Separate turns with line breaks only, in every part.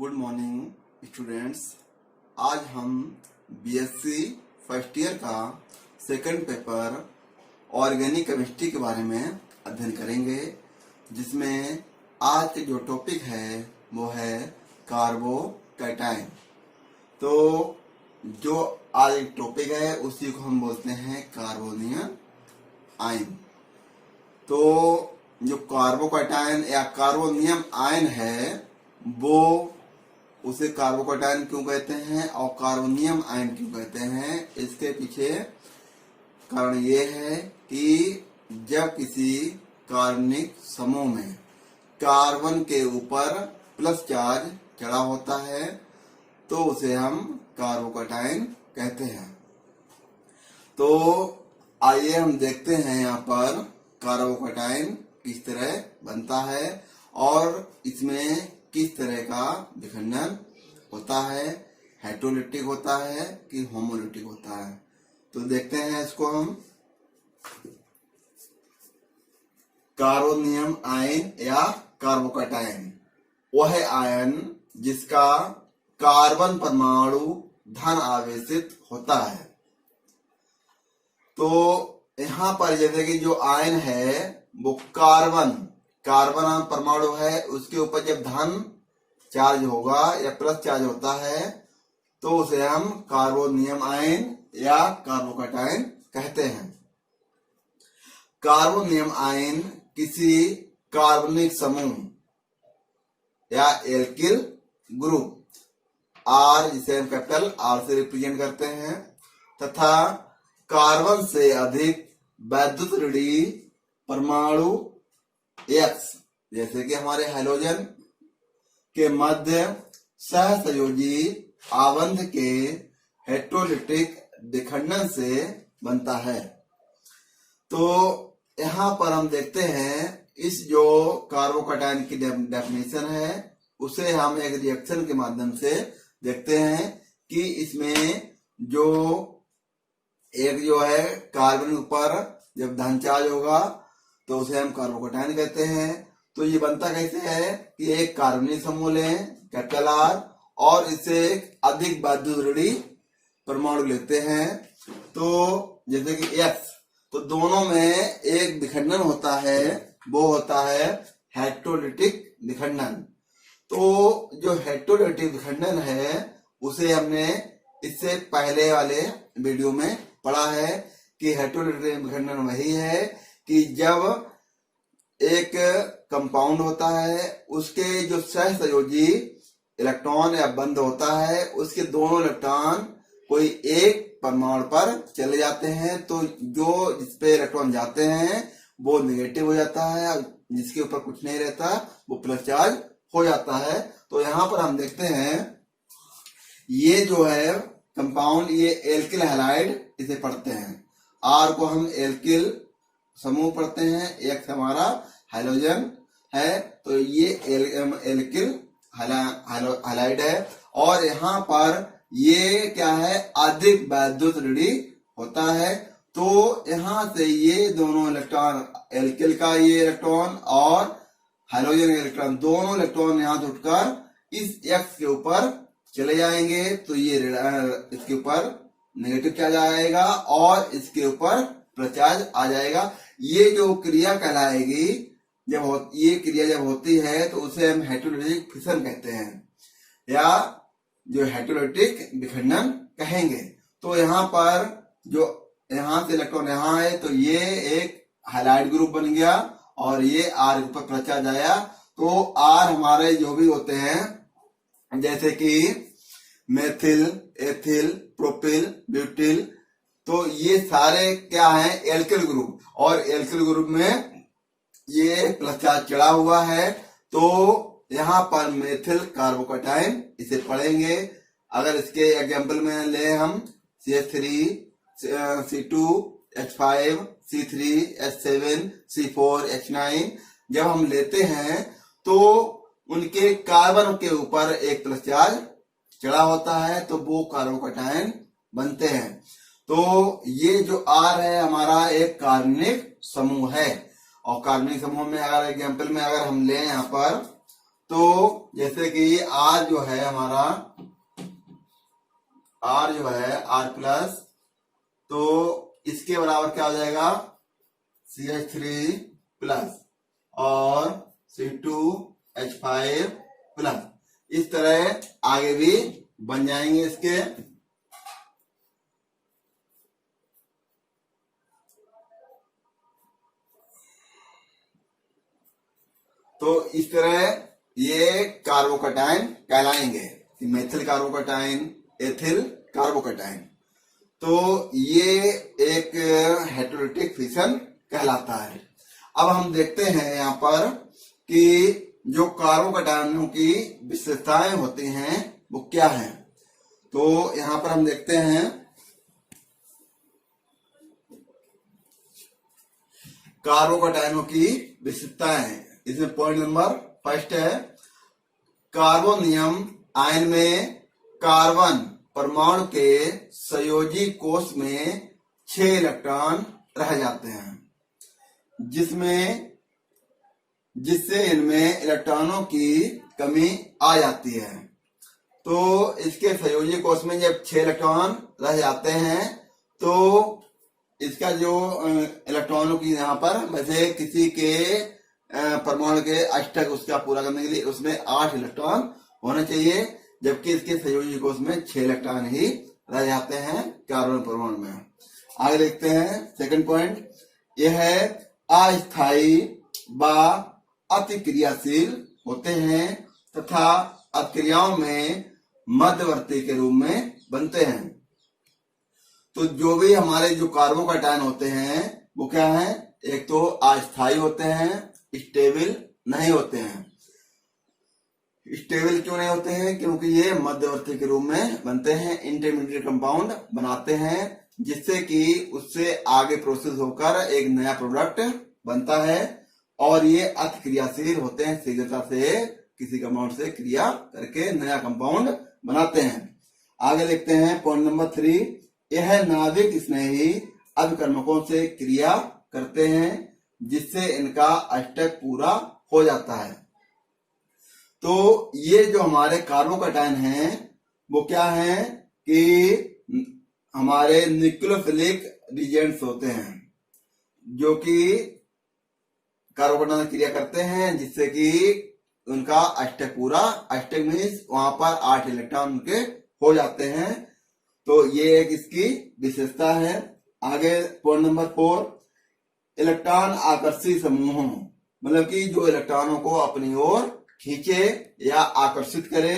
Good morning students. आज हम BSc first year का सेकंड पेपर ऑर्गेनिक केमिस्ट्री के बारे में अध्ययन करेंगे, जिसमें आज के जो टॉपिक है वो है कार्बोकैटायन। तो जो आज एक टॉपिक है उसी को हम बोलते हैं कार्बोनियम आयन। तो जो कार्बोकैटायन या कार्बोनियम आयन है वो उसे कार्बोकैटायन क्यों कहते हैं और कार्बोनियम आयन क्यों कहते हैं, इसके पीछे कारण ये है कि जब किसी कार्बनिक समूह में कार्बन के ऊपर प्लस चार्ज चढ़ा होता है तो उसे हम कार्बोकैटायन कहते हैं। तो आइए हम देखते हैं यहाँ पर कार्बोकैटायन किस तरह बनता है और इसमें किस तरह का विखंडन होता है, हेटेरोलिटिक होता है कि होमोलिटिक होता है। तो देखते हैं इसको हम। कार्बोनियम आयन या कार्बोकैटायन वह आयन जिसका कार्बन परमाणु धन आवेशित होता है। तो यहाँ पर जैसे कि जो आयन है वो कार्बन परमाणु है, उसके ऊपर जब धन चार्ज होगा या प्लस चार्ज होता है तो उसे हम कार्बोनियम आयन या कार्बोकैटायन कहते हैं। कार्बोनियम आयन किसी कार्बनिक समूह या एल्किल ग्रुप आर, जिसे हम कैपिटल आर से रिप्रेजेंट करते हैं, तथा कार्बन से अधिक वैद्युत ऋणात्मक परमाणु X, जैसे कि हमारे हैलोजन के मध्य सहसंयोजी आबंध के हेटेरोलिटिक विखंडन से बनता है। तो यहाँ पर हम देखते हैं इस जो कार्बोकैटायन की डेफिनेशन है उसे हम एक रिएक्शन के माध्यम से देखते हैं कि इसमें जो एक जो है कार्बन ऊपर जब धन चार्ज होगा तो उसे हम कार्बोकैटायन कहते हैं। तो ये बनता कैसे है कि एक कार्बनिक समूह लें कैपिटल आर और इसे एक अधिक वैद्युत ऋणात्मक परमाणु लेते हैं, तो जैसे कि X, तो दोनों में एक विखंडन होता है, वो होता है हेटेरोलिटिक विखंडन। तो जो हेटेरोलिटिक विखंडन है उसे हमने इससे पहले वाले वीडियो में पढ़ा है कि हेटेरोलिटिक विखंडन वही है कि जब एक कंपाउंड होता है उसके जो सहसंयोजी इलेक्ट्रॉन या बंध होता है उसके दोनों इलेक्ट्रॉन कोई एक परमाणु पर चले जाते हैं, तो जो जिसपे इलेक्ट्रॉन जाते हैं वो नेगेटिव हो जाता है, जिसके ऊपर कुछ नहीं रहता वो प्लस चार्ज हो जाता है। तो यहाँ पर हम देखते हैं ये जो है कंपाउंड, ये एल्किल हैलाइड इसे पढ़ते हैं। आर को हम एल्किल समूह पढ़ते हैं, एक हमारा हाइड्रोजन है, तो ये एल्किल हैलाइड है। और यहाँ पर ये क्या है, अधिक वैद्युत ऋणात्मक होता है। तो यहाँ से ये दोनों इलेक्ट्रॉन, एल्किल का ये इलेक्ट्रॉन और हाइड्रोजन का इलेक्ट्रॉन, दोनों इलेक्ट्रॉन यहाँ से उठकर इस X के ऊपर चले जाएंगे, तो ये इसके ऊपर नेगेटिव चार्ज आएगा और इसके ऊपर प्लस चार्ज आ जाएगा। ये जो क्रिया कहलाएगी, ये क्रिया जब होती है तो उसे हम हेटेरोलिटिक फिशन कहते हैं या जो हेटेरोलिटिक विखंडन कहेंगे। तो यहाँ पर जो यहाँ से इलेक्ट्रॉन यहाँ है तो ये एक हैलाइड ग्रुप बन गया और ये आर के ऊपर प्लस चार्ज आया। तो आर हमारे जो भी होते हैं जैसे कि मेथिल, एथिल, प्रोपिल, ब्यूटिल, तो ये सारे क्या हैं, एल्किल ग्रुप, और एल्किल ग्रुप में ये प्लस चार्ज चढ़ा हुआ है। तो यहाँ पर मेथिल कार्बोकैटायन इसे पढ़ेंगे। अगर इसके एग्जांपल में ले हम CH3, C2, H5, C3, H7, C4, H9 जब हम लेते हैं तो उनके कार्बन के ऊपर एक प्लस चार्ज चढ़ा होता है, तो वो कार्बोकैटायन बनते हैं। तो ये जो R है हमारा एक कार्बनिक समूह है, और कार्बनिक समूह में अगर एग्जांपल में अगर हम लें यहाँ पर तो जैसे कि R जो है हमारा, R जो है R प्लस, तो इसके बराबर क्या हो जाएगा, CH3 प्लस और C2H5 प्लस। इस तरह आगे भी बन जाएंगे इसके। तो इस तरह ये कार्बोकैटायन कहलाएंगे, मेथिल कार्बोकैटायन, एथिल कार्बोकैटायन। तो ये एक हेटेरोटिक फिशन कहलाता है। अब हम देखते हैं यहाँ पर कि जो कार्बोकैटायनों की विशेषताएं होती हैं वो क्या है। तो यहाँ पर हम देखते हैं कार्बोकैटायनों की विशेषताएं। इसमें पॉइंट नंबर फर्स्ट है, कार्बोनियम आयन में कार्बन परमाणु के संयोजी कोष में 6 इलेक्ट्रॉन रह जाते हैं, जिससे इनमें इलेक्ट्रॉनों की कमी आ जाती है। तो इसके संयोजी कोष में जब 6 इलेक्ट्रॉन रह जाते हैं तो इसका जो इलेक्ट्रॉनों की यहाँ पर वैसे किसी के परमाणु के अष्टक उसका पूरा करने के लिए उसमें 8 इलेक्ट्रॉन होने चाहिए, जबकि इसके संयोजी कोष में 6 इलेक्ट्रॉन ही रह जाते हैं कार्बन परमाणु में। आगे देखते हैं सेकंड पॉइंट, यह है अस्थायी व अतिक्रियाशील होते हैं तथा अतिक्रियाओं में मध्यवर्ती के रूप में बनते हैं। तो जो भी हमारे जो कार्बोकैटायन होते हैं वो क्या है, एक तो अस्थायी होते हैं, स्टेबल नहीं होते हैं। स्टेबल क्यों नहीं होते हैं, क्योंकि ये मध्यवर्ती के रूप में बनते हैं, इंटरमीडिएट कंपाउंड बनाते हैं, जिससे कि उससे आगे प्रोसेस होकर एक नया प्रोडक्ट बनता है। और ये अतिक्रियाशील होते हैं, शीघ्रता से किसी कंपाउंड से क्रिया करके नया कंपाउंड बनाते हैं। आगे लिखते हैं पॉइंट नंबर 3, यह नाभिक स्नेही अभिकर्मकों से क्रिया करते हैं, जिससे इनका अष्टक पूरा हो जाता है। तो ये जो हमारे कार्बोकैटायन हैं वो क्या है कि हमारे न्यूक्लियोफिलिक रिएजेंट्स होते हैं, जो कि कार्बोकैटायन क्रिया करते हैं जिससे कि उनका अष्टक पूरा, अष्टक मीन्स वहां पर 8 इलेक्ट्रॉन उनके हो जाते हैं। तो ये एक इसकी विशेषता है। आगे पॉइंट नंबर 4, इलेक्ट्रॉन आकर्षी समूहों, मतलब कि जो इलेक्ट्रॉनों को अपनी ओर खींचे या आकर्षित करे।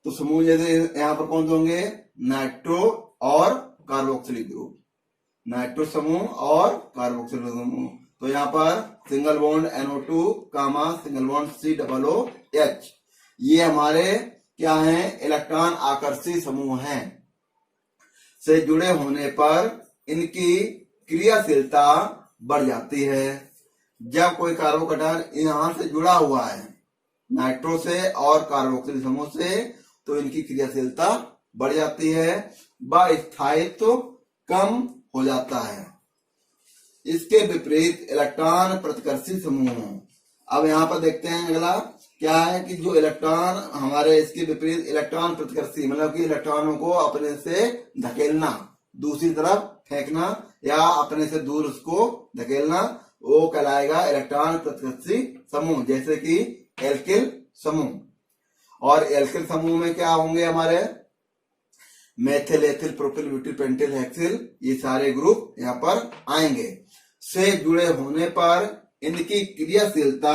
तो समूह जैसे यहाँ पर कौन से होंगे, नाइट्रो और कार्बोक्सिलिक ग्रुप, नाइट्रो समूह और कार्बोक्सिलिक समूह। तो यहाँ पर सिंगल बॉन्ड NO2 कामा सिंगल बॉन्ड COOH, ये हमारे क्या हैं, इलेक्ट्रॉन आकर्षी समूह हैं। से जुड़े होने पर इनकी क्रियाशीलता बढ़ जाती है। जब कोई कार्बोकैटायन यहाँ से जुड़ा हुआ है नाइट्रो से और कार्बोक्सिलिक समूह से, तो इनकी क्रियाशीलता बढ़ जाती है व स्थायित्व कम हो जाता है। इसके विपरीत इलेक्ट्रॉन प्रतिकर्षी समूह, अब यहाँ पर देखते हैं अगला क्या है कि जो इलेक्ट्रॉन हमारे, इसके विपरीत इलेक्ट्रॉन प्रतिकर्षी, मतलब कि इलेक्ट्रॉनों को अपने से धकेलना, दूसरी तरफ फेंकना या अपने से दूर उसको धकेलना, वो कहलाएगा इलेक्ट्रॉन प्रतिकर्षी समूह, जैसे कि एल्किल समूह। और एल्किल समूह में क्या होंगे हमारे, methyl, ethyl, propyl, butyl, pentyl, hexyl, ये सारे ग्रुप यहाँ पर आएंगे। से जुड़े होने पर इनकी क्रियाशीलता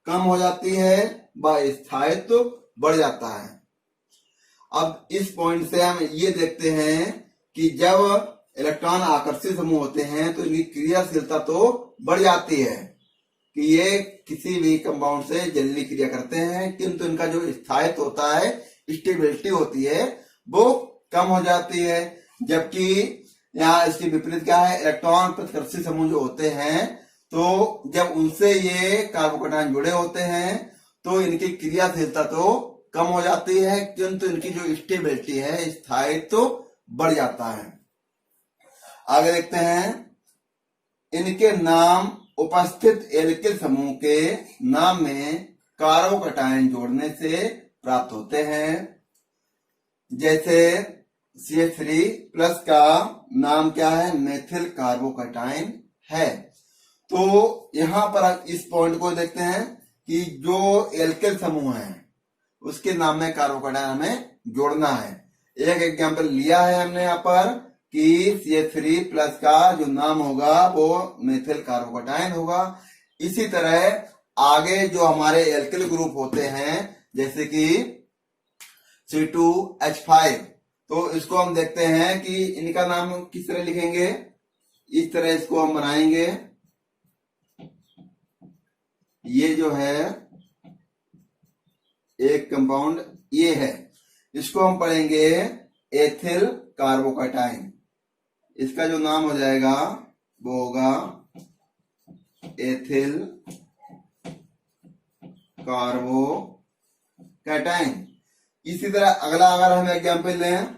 कम हो जाती है व स्थायित्व बढ़ जाता है। अब इस पॉइंट से हम ये देखते हैं कि जब इलेक्ट्रॉन आकर्षित समूह होते हैं तो इनकी क्रियाशीलता तो बढ़ जाती है कि ये किसी भी कंपाउंड से जल्दी क्रिया करते हैं, किंतु इनका जो स्थायित्व होता है, स्टेबिलिटी होती है, वो कम हो जाती है। जबकि यहाँ इसके विपरीत क्या है, इलेक्ट्रॉन प्रतिकर्षी समूह जो होते हैं, तो जब उनसे ये कार्बोकैटायन जुड़े होते हैं तो इनकी क्रियाशीलता तो कम हो जाती है, किंतु इनकी जो स्टेबिलिटी है, स्थायित्व बढ़ जाता है। आगे देखते हैं, इनके नाम उपस्थित एल्किल समूह के नाम में कार्बोकैटायन जोड़ने से प्राप्त होते हैं। जैसे CH3+ का नाम क्या है? मेथिल कार्बोकैटायन है। तो यहां पर इस पॉइंट को देखते हैं कि जो एल्किल समूह है उसके नाम में कार्बोकैटायन हमें जोड़ना है। एक एग्जांपल लिया है हमने यहाँ पर कि CH3+ का जो नाम होगा वो मेथिल कार्बोकैटायन होगा। इसी तरह आगे जो हमारे एल्किल ग्रुप होते हैं जैसे कि C2H5, तो इसको हम देखते हैं कि इनका नाम किस तरह लिखेंगे। इस तरह इसको हम बनाएंगे। ये जो है एक कंपाउंड ये है, इसको हम पढ़ेंगे एथिल कार्बोकैटायन। इसका जो नाम हो जाएगा वो होगा एथिल कार्बोकैटायन। इसी तरह अगला अगर हम एग्जाम्पल लें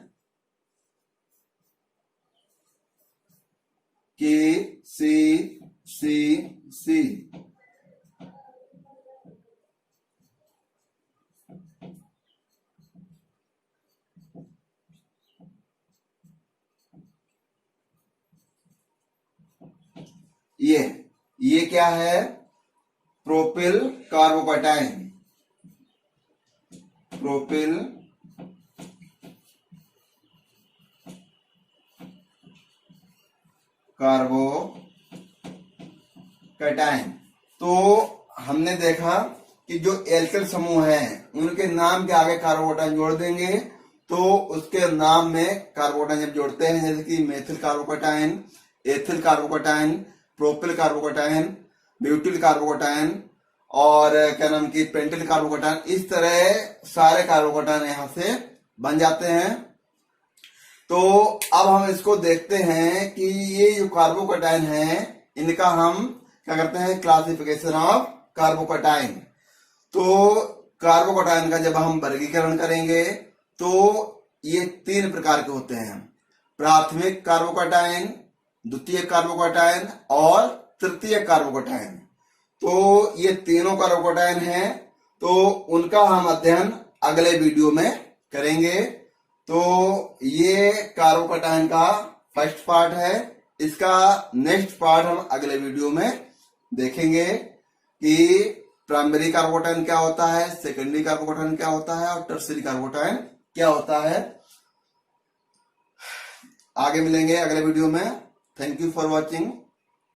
कि C ये क्या है? Propyl carbocation. Propyl carbocation. तो हमने देखा कि जो एल्किल समूह है उनके नाम के आगे कार्बोकैटायन जोड़ देंगे तो उसके नाम में कार्बोकैटायन जब जोड़ते हैं जैसे कि methyl carbocation, ethyl carbocation, propyl carbocation, butyl carbocation और क्या नाम की पेंटिल कार्बोकैटायन, इस तरह सारे कार्बोकैटायन यहां से बन जाते हैं। तो अब हम इसको देखते हैं कि ये जो कार्बोकैटायन है इनका हम क्या करते हैं? Classification of carbocation. तो कार्बोकैटायन का जब हम वर्गीकरण करेंगे तो ये 3 प्रकार के होते हैं। प्राथमिक कार्बोकैटायन, द्वितीय कार्बोकैटायन और तृतीय कार्बोकैटायन। तो ये तीनों कार्बोकैटायन हैं, तो उनका हम अध्ययन अगले वीडियो में करेंगे। तो ये कार्बोकैटायन का फर्स्ट पार्ट है। इसका नेक्स्ट पार्ट हम अगले वीडियो में देखेंगे कि प्राइमरी कार्बोकैटायन क्या होता है, सेकेंडरी कार्बोकैटायन क्या होता है और टर्शियरी कार्बोकैटायन क्या होता है। आगे मिलेंगे अगले वीडियो में। Thank you for watching.